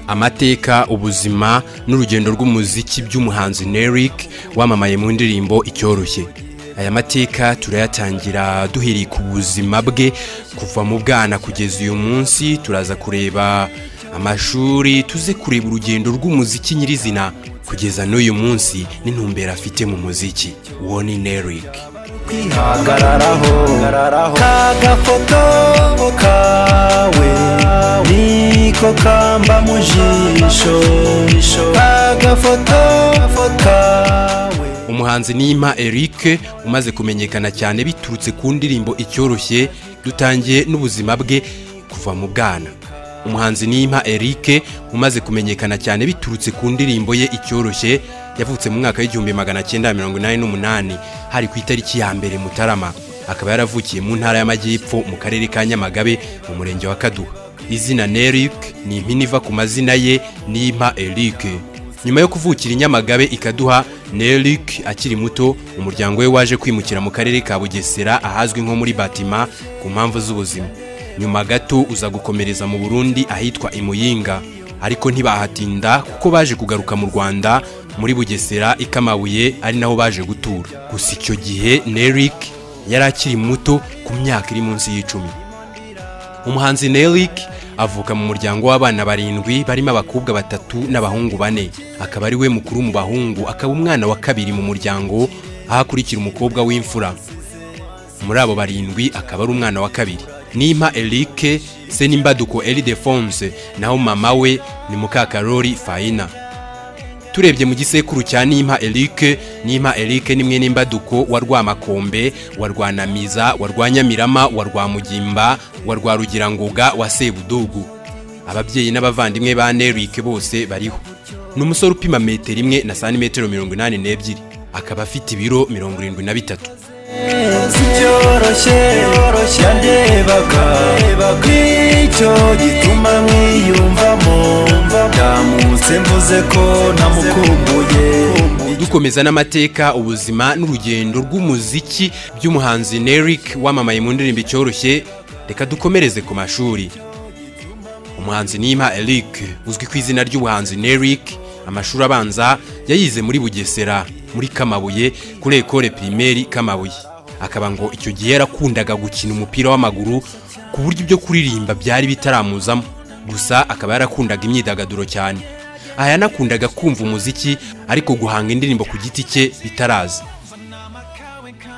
Amateka, ubuzima n'urugendo rw'umuziki by'umuhanzi Nerick wamamaye mu ndirimbo Icyoroshye. Aya mateka turayatangira duhiri ku buzima bwe kuva mu bwana kugeza uyu munsi. Turaza kureba amashuri, tuze kureba urugendo rw'umuziki nyirizina kugeza n'uyu munsi n'intumbero afite mu muziki. Uwo ni Nerick. Kwihagararaho kagafoto kawe niko kamba mu jisho kagafoto kawe. Umuhanzi Niyima Eric umaze kumenyekana cyane biturutse ku ndirimbo Icyoroshye. Dutangiye n'ubuzima bwe kuva mu bwana. Umuhanzi Niyima Eric umaze kumenyekana cyane biturutse ku ndirimbo ye Icyoroshye yavutse mu mwaka w'1988 hari ku itariki ya mbere Mutarama. Akaba yaravukiye mu ntara y'Amajyepfo mu karere ka Nyamagabe mu murenge wa Kaduha. Izina Nerick ni impine iva ku mazina ye Niyima Eric. Nyuma yo kuvukira Nyamagabe ikaduha, Nerick akiri muto umuryango we waje kwimukira mu karere ka Bugesera ahazwi nko muri Batima ku mpamvu z'ubuzima. Nyuma gato uza gukomereza mu Burundi ahitwa Imuyinga, ariko ntibahatinda kuko baje kugaruka mu Rwanda muri Bugesera Ikamabuye ari naho baje gutura. Gusa icyo gihe Nerick yari akiri muto ku myaka iri munsi y'10. Umuhanzi Nerick avuka mu muryango w'abana 7 barimo abakobwa 3 n'abahungu 4. Akaba ari we mukuru mu bahungu, akaba umwana wa kabiri mu muryango ahakurikira umukobwa w'imfura. Muri abo 7 akaba ari umwana wa kabiri. Niyima Eric se n'imbaduko Elidefonse, naho mama we ni Mukakarori Faina. Turebye mu gisekuru cya Niyima Eric, Niyima Eric ni mwene imbaduko wa Rwamakombe, wa Rwanamiza, wa Rwanyamirama, wa Rwamugimba, wa Rwarugirangoga, wa Sebudugu. Ababyeyi n'abavandimwe ba Nerick bose bariho. Ni umusore upima metero 1 na santimetero 82, akaba afite ibiro 73. Icyoroshye yandebaga kw'icyo gituma mwiyumvamo ndamutse mvuze ko namukumbuye. Dukomeza n'amateka, ubuzima n'urugendo rw'umuziki by'umuhanzi Nerick wamamaye mu ndirimbo Icyoroshye. Reka dukomereze ku mashuri. Umuhanzi Niyima Eric uzwi ku izina ry'ubuhanzi Nerick, amashuri abanza yayize muri Bugesera muri Kamabuye kuri Ecole Primaire Kamabuye. Akaba ngo icyo gihe yarakundaga gukina umupira w'amaguru ku buryo byo kuririmba byari bitaramuzamo. Gusa akaba yarakundaga imyidagaduro cyane. Aha yanakundaga kumva umuziki ariko guhanga indirimbo ku giti cye bitaraza.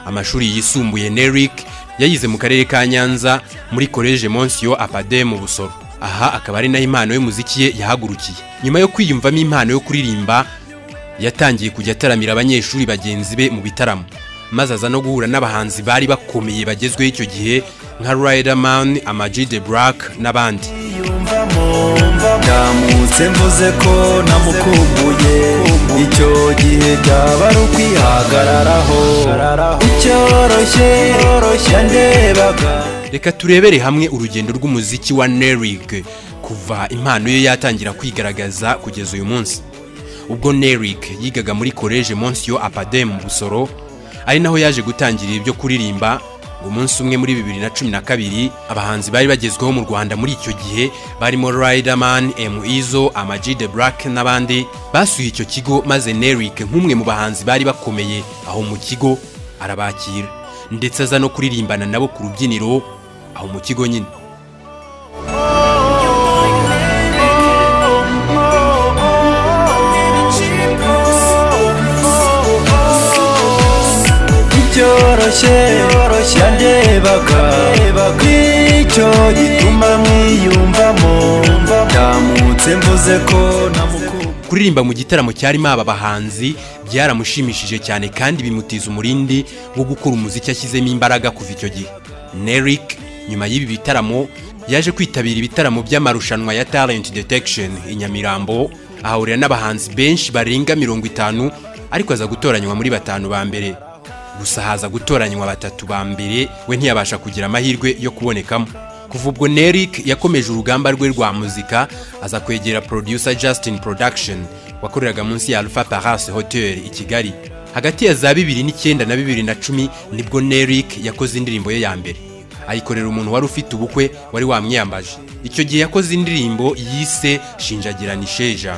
Amashuri yisumbuye Nerick yayize mu karere ka Nyanza muri Collège Monsieur Apade mu Busoro. Aha akaba ari naho impano y'umuziki ye yahagurukiye. Nyuma yo kwiyumvamo impano yo kuririmba, yatangiye kujya ataramira abanyeshuri bagenzi be mu bitaramo, maze aza no guhura n'abahanzi bari bakomeye bagezweho icyo gihe nka Riderman, Ama-G The Black n'abandi. Ndamutse mvuze ko namukumbuye, icyo gihe byaba ari ukwihagararaho. Icyoroshye yandebaga. Reka turebere hamwe urugendo rw'umuziki wa Nerick kuva impano ye yatangira kwigaragaza kugeza uyu munsi. Ubwo Nerick yigaga muri Collège Monsieur Apade mu Busoro, ari naho yaje gutangirira ibyo kuririmba. Umunsi umwe muri 2012 abahanzi bari bagezweho mu Rwanda muri icyo gihe barimo Riderman, Emuizo, Ama-G The Black n'abandi basuye icyo kigo, maze Nerick nk'umwe mu bahanzi bari bakomeye aho mu kigo arabakira ndetse aza no kuririmbana nabo ku rubyiniro aho mu kigo nyine. Icyoroshye yandebaga kw'icyo gituma mwiyumvamo ndamutse mvuze ko namukumbuye. Kuririmba mu gitaramo cyarimo aba bahanzi byaramushimishije cyane kandi bimutiza umurindi wo gukora umuziki ashyizemo imbaraga kuva icyo gihe. Nerick nyuma y'ibi bitaramo yaje kwitabira ibitaramo by'amarushanwa ya Talent Detection i Nyamirambo, ahahurira n'abahanzi benshi barenga 50, ariko aza gutoranywa muri 5 ba mbere. Gusa haza gutoranywa 3 ba mbere, we ntiyabasha kugira amahirwe yo kubonekamo. Kuva ubwo Nerick yakomeje urugamba rwe rwa muzika, aza kwegera producer Justin Production wakoreraga munsi ya Alpha Palace Hotel i Kigali. Hagati ya za 2009 na 2010 nibwo Nerick yakoze indirimbo ye ya mbere. ayikorera umuntu wari ufite ubukwe wari wamwiyambaje. Icyo gihe yakoze indirimbo yise Shinjagira Nisheja.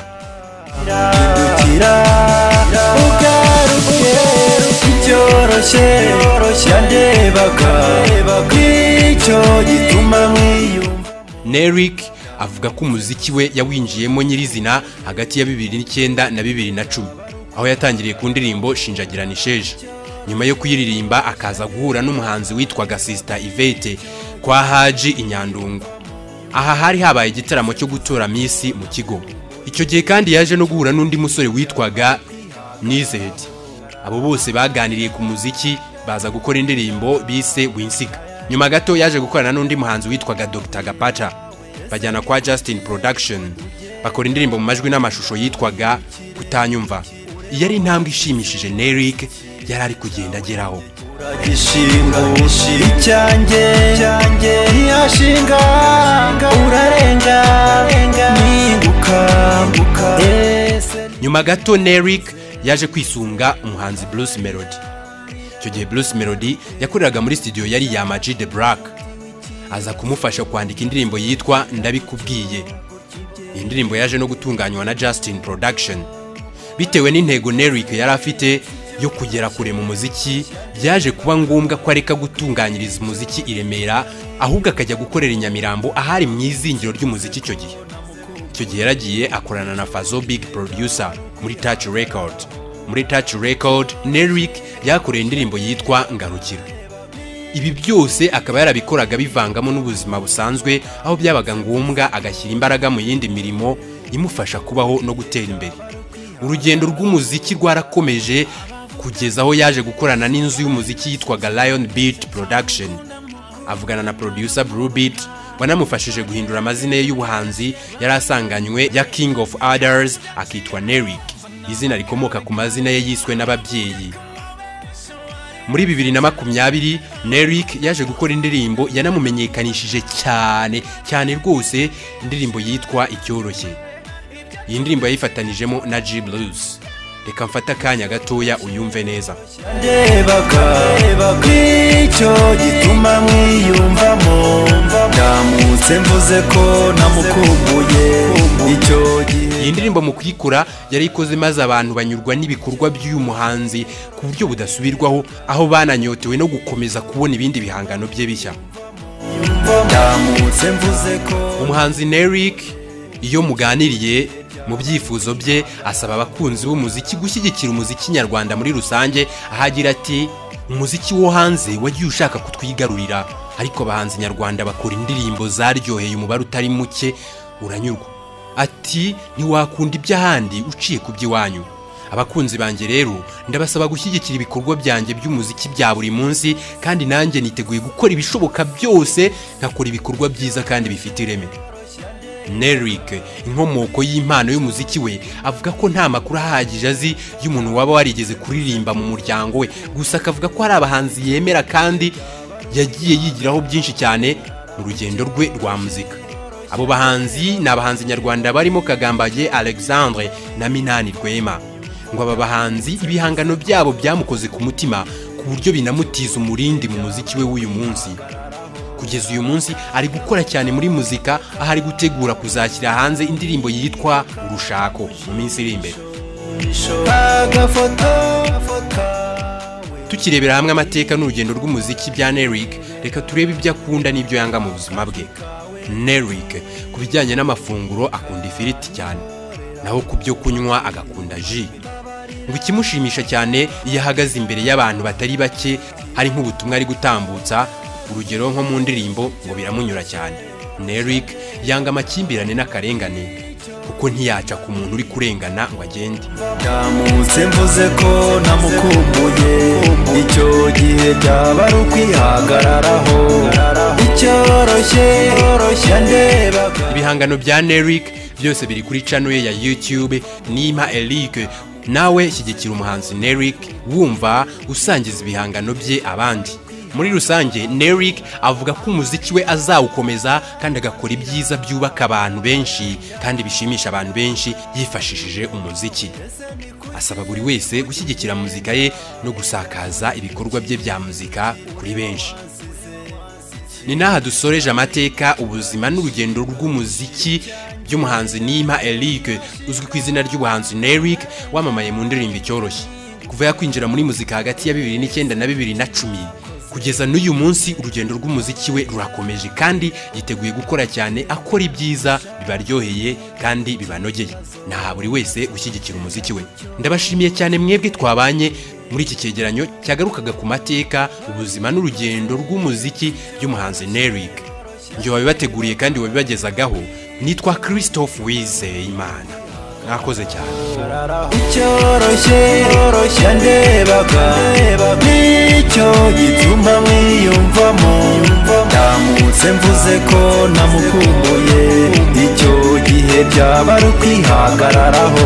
Nerik avuga ko umuziki we yawinjiyemo nyirizina hagati ya 2009 na 2010, aho yatangiriye ku ndirimbo Shinjagira Nisheja. Nyuma yo kuyiririmba akaza guhura n'umuhanzi witwaga Sister Yvette kwa Haji Inyandungu. Aha hari habaye igitaramo cyo gutora Miss mu kigo. Icyo gihe kandi yaje no guhura n'undi musore witwaga Nized. Abo bose baganiriye ku muziki baza gukora indirimbo bise Winsiga. Nyuma gato yaje gukorana n'undi muhanzi witwaga Dr. Gapacha. Bajyana kwa Justin Production bakora indirimbo mu majwi n'amashusho yitwaga Kutanyumva. Iyo ari intambwe ishimishije Nerik yari ari kugenda ageraho. Nyuma gato Nerik yaje kwisunga umuhanzi Bruce Melody. Icyo gihe Bruce Melody yakoreraga muri studio yari ya Ama G The Black, aza kumufasha kwandika indirimbo yitwa Ndabikubwiye. Iyi ndirimbo yaje no gutunganywa na Justin Production. Bitewe n'intego Nerik yari afite yo kugera kure mu muziki, byaje kuba ngombwa ko areka gutunganyiriza umuziki i Remera, ahubwo akajya gukorera i Nyamirambo ahari mu izingiro ry'umuziki icyo gihe. Icyo gihe yaragiye akorana na Fazo Big Producer muri Touch Record. Muri Touch Record Nerik yakoreye indirimbo yitwa Ngarukira. Ibi byose akaba yarabikoraga bivangamo n'ubuzima busanzwe, aho byabaga ngombwa agashyira imbaraga mu yindi mirimo imufasha kubaho no gutera imbere. Urugendo rw'umuziki rwarakomeje kugeza aho yaje gukorana n'inzu y'umuziki yitwaga Lion Beat Production. Avugana na producer Blue Beat wanamufashije guhindura amazina ye y'ubuhanzi yari asanganywe ya King of Others akitwa Nerik, izina rikomoka ku mazina ye yiswe n'ababyeyi. Muri 2020 Nerik yaje gukora indirimbo yanamumenyekanishije cyane rwose, indirimbo yitwa Icyoroshye. Iyi ndirimbo yayifatanijemo na G Blues. Reka mfata akanya gatoya uyumve neza. Iyi ndirimbo mu kuyikora yari ikoze maze abantu banyurwa n'ibikorwa by'uyu muhanzi ku buryo budasubirwaho, aho bananyotewe no gukomeza kubona ibindi bihangano bye bishya. Umuhanzi Nerik iyo muganiriye mu byifuzo bye asaba abakunzi b'umuziki gushyigikira umuziki nyarwanda muri rusange, ahagira ati umuziki wo hanze wagiye ushaka kutwigarurira, ariko abahanzi nyarwanda bakora indirimbo zaryoheye umubare utari muke uranyurwa. Ati ntiwakunda iby'ahandi uciye ku by'iwanyu. Abakunzi banjye rero ndabasaba gushyigikira ibikorwa byanjye by'umuziki bya buri munsi, kandi nanjye niteguye gukora ibishoboka byose nkakora ibikorwa byiza kandi bifite ireme. Nerik inkomoko y'impano y'umuziki we avuga ko nta makuru ahagije azi y'umuntu waba warigeze kuririmba mu muryango we, gusa akavuga ko hari abahanzi yemera kandi yagiye yigiraho byinshi cyane mu rugendo rwe rwa muzika. Abo bahanzi ni abahanzi nyarwanda barimo Kagambage Alexandre na Minani Rwema. Ngo aba bahanzi ibihangano byabo byamukoze ku mutima ku buryo binamutiza umurindi mu muziki we w'uyu munsi. Kugeza uyu munsi ari gukora cyane muri muzika, aho ari gutegura kuzashyira hanze indirimbo yitwa Urushako mu minsi iri imbere. Tukirebera hamwe amateka n'urugendo rw'umuziki bya Nerik, reka turebe ibyo akunda n'ibyo yanga mu buzima bwe. Nerik ku bijyanye n'amafunguro akunda ifiriti cyane, naho ku byo kunywa agakunda ji. Ngo ikimushimisha cyane iyo ahagaze imbere y'abantu batari bake hari nk'ubutumwa ari gutambutsa, urugero nko mu ndirimbo ngo biramunyura cyane. Nerik yanga amakimbirane n'akarengane, kuko ntiyaca ku muntu uri kurengana ngo agende. Ndamutse mvuze ko namukumbuye, icyo gihe byaba ari ukwihagararaho. Icyoroshye yandebaga. Ibihangano bya Nerik byose biri kuri channel ye ya YouTube Nima Eric. Nawe shyigikira umuhanzi Nerik wumva usangiza ibihangano bye abandi. Muri rusange Nerik avuga ko umuziki we azawukomeza kandi agakora ibyiza byubaka abantu benshi kandi bishimisha abantu benshi yifashishije umuziki. Asaba buri wese gushyigikira muzika ye no gusakaza ibikorwa bye bya muzika kuri benshi. ni naha dusoreje amateka ubuzima n'urugendo rw'umuziki by'umuhanzi Nima Eric uzwi ku izina ry'ubuhanzi Neric wamamaye mu ndirimbo Icyoroshye kuva yakwinjira muri muzika hagati ya 2009 na 2010 kugeza n'uyu munsi urugendo rw'umuziki we rurakomeje kandi yiteguye gukora cyane akora ibyiza bibaryoheye kandi bibanogeye naha buri wese ushyigikira umuziki we. Ndabashimiye cyane mwebwe twabanye muri iki cyegeranyo cyagarukaga ku mateka ubuzima n'urugendo rw'umuziki by'umuhanzi Neric. Njye wabibateguriye kandi wabibagezagaho nitwa Christophe Uwizeyimana. Mwakoze cyane. Icyoroshye ndebaga nicyo gituma mwiyumvamo ndamutse mvuze ko namukumbuye icyo gihe byaba ari ukwihagararaho.